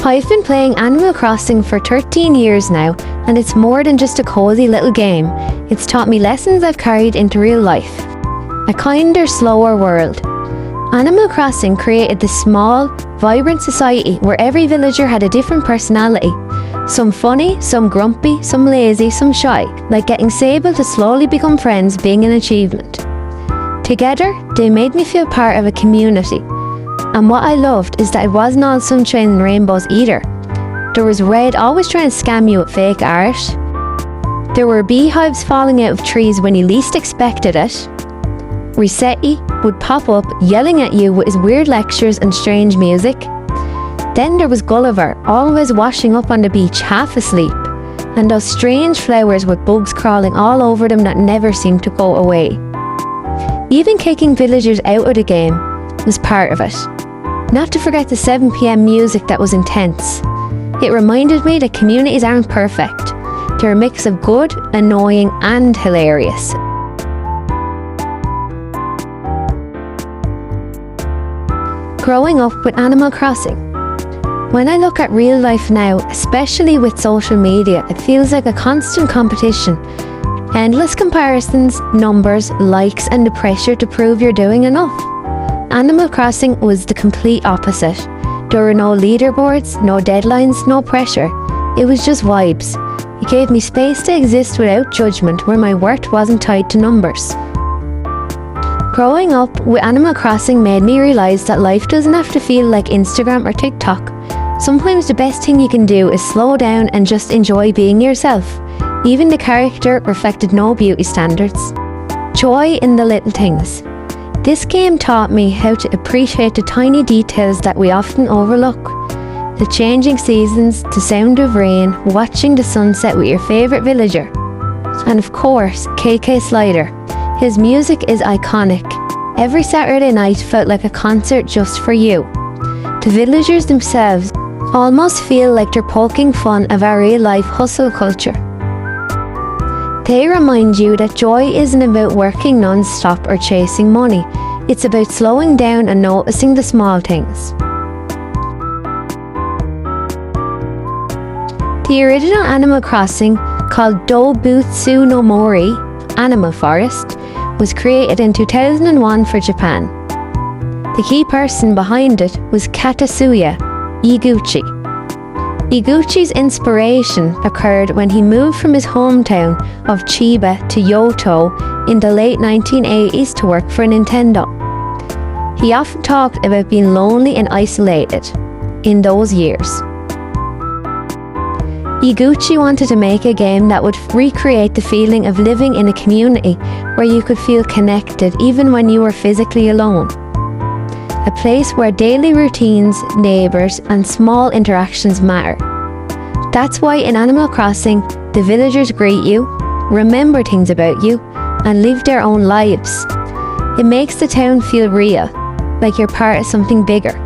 I've been playing Animal Crossing for 13 years now, and it's more than just a cozy little game. It's taught me lessons I've carried into real life. A kinder, slower world. Animal Crossing created this small, vibrant society where every villager had a different personality. Some funny, some grumpy, some lazy, some shy, like getting Sable to slowly become friends being an achievement. Together, they made me feel part of a community. And what I loved is that it wasn't all sunshine and rainbows either. There was Red always trying to scam you with fake art. There were beehives falling out of trees when you least expected it. Resetti would pop up yelling at you with his weird lectures and strange music. Then there was Gulliver, always washing up on the beach half asleep, and those strange flowers with bugs crawling all over them that never seemed to go away. Even kicking villagers out of the game was part of it. Not to forget the 7 PM music that was intense. It reminded me that communities aren't perfect. They're a mix of good, annoying, and hilarious. Growing up with Animal Crossing. When I look at real life now, especially with social media, it feels like a constant competition. Endless comparisons, numbers, likes, and the pressure to prove you're doing enough. Animal Crossing was the complete opposite. There were no leaderboards, no deadlines, no pressure. It was just vibes. It gave me space to exist without judgment, where my worth wasn't tied to numbers. Growing up with Animal Crossing made me realise that life doesn't have to feel like Instagram or TikTok. Sometimes the best thing you can do is slow down and just enjoy being yourself. Even the character reflected no beauty standards. Joy in the little things. This game taught me how to appreciate the tiny details that we often overlook. The changing seasons, the sound of rain, watching the sunset with your favourite villager. And of course, KK Slider. His music is iconic. Every Saturday night felt like a concert just for you. The villagers themselves almost feel like they're poking fun of our real-life hustle culture. They remind you that joy isn't about working non-stop or chasing money. It's about slowing down and noticing the small things. The original Animal Crossing, called Dobutsu no Mori, Animal Forest, was created in 2001 for Japan. The key person behind it was Katasuya Iguchi. Iguchi's inspiration occurred when he moved from his hometown of Chiba to Yoto in the late 1980s to work for Nintendo. He often talked about being lonely and isolated in those years. Iguchi wanted to make a game that would recreate the feeling of living in a community where you could feel connected even when you were physically alone. A place where daily routines, neighbours, and small interactions matter. That's why in Animal Crossing, the villagers greet you, remember things about you, and live their own lives. It makes the town feel real, like you're part of something bigger.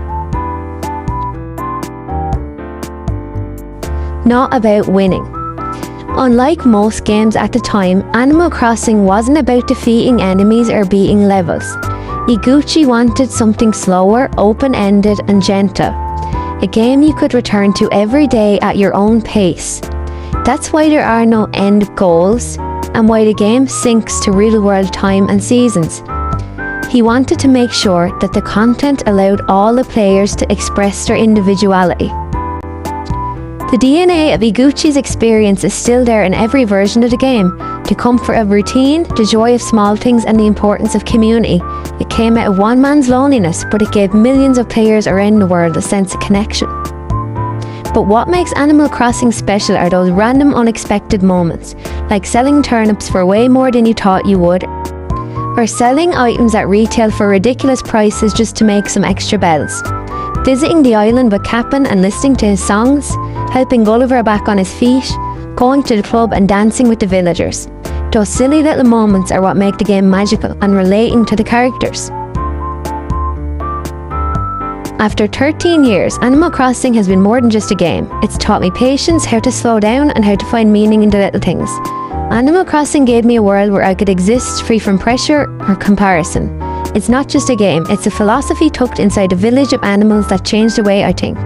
Not about winning. Unlike most games at the time, Animal Crossing wasn't about defeating enemies or beating levels. Iguchi wanted something slower, open-ended and gentle. A game you could return to every day at your own pace. That's why there are no end goals, and why the game syncs to real-world time and seasons. He wanted to make sure that the content allowed all the players to express their individuality. The DNA of Iguchi's experience is still there in every version of the game. The comfort of routine, the joy of small things, and the importance of community. It came out of one man's loneliness, but it gave millions of players around the world a sense of connection. But what makes Animal Crossing special are those random unexpected moments, like selling turnips for way more than you thought you would, or selling items at retail for ridiculous prices just to make some extra bells. Visiting the island with Cap'n and listening to his songs, helping Gulliver back on his feet, going to the club and dancing with the villagers. Those silly little moments are what make the game magical and relating to the characters. After 13 years, Animal Crossing has been more than just a game. It's taught me patience, how to slow down, and how to find meaning in the little things. Animal Crossing gave me a world where I could exist free from pressure or comparison. It's not just a game, it's a philosophy tucked inside a village of animals that changed the way I think.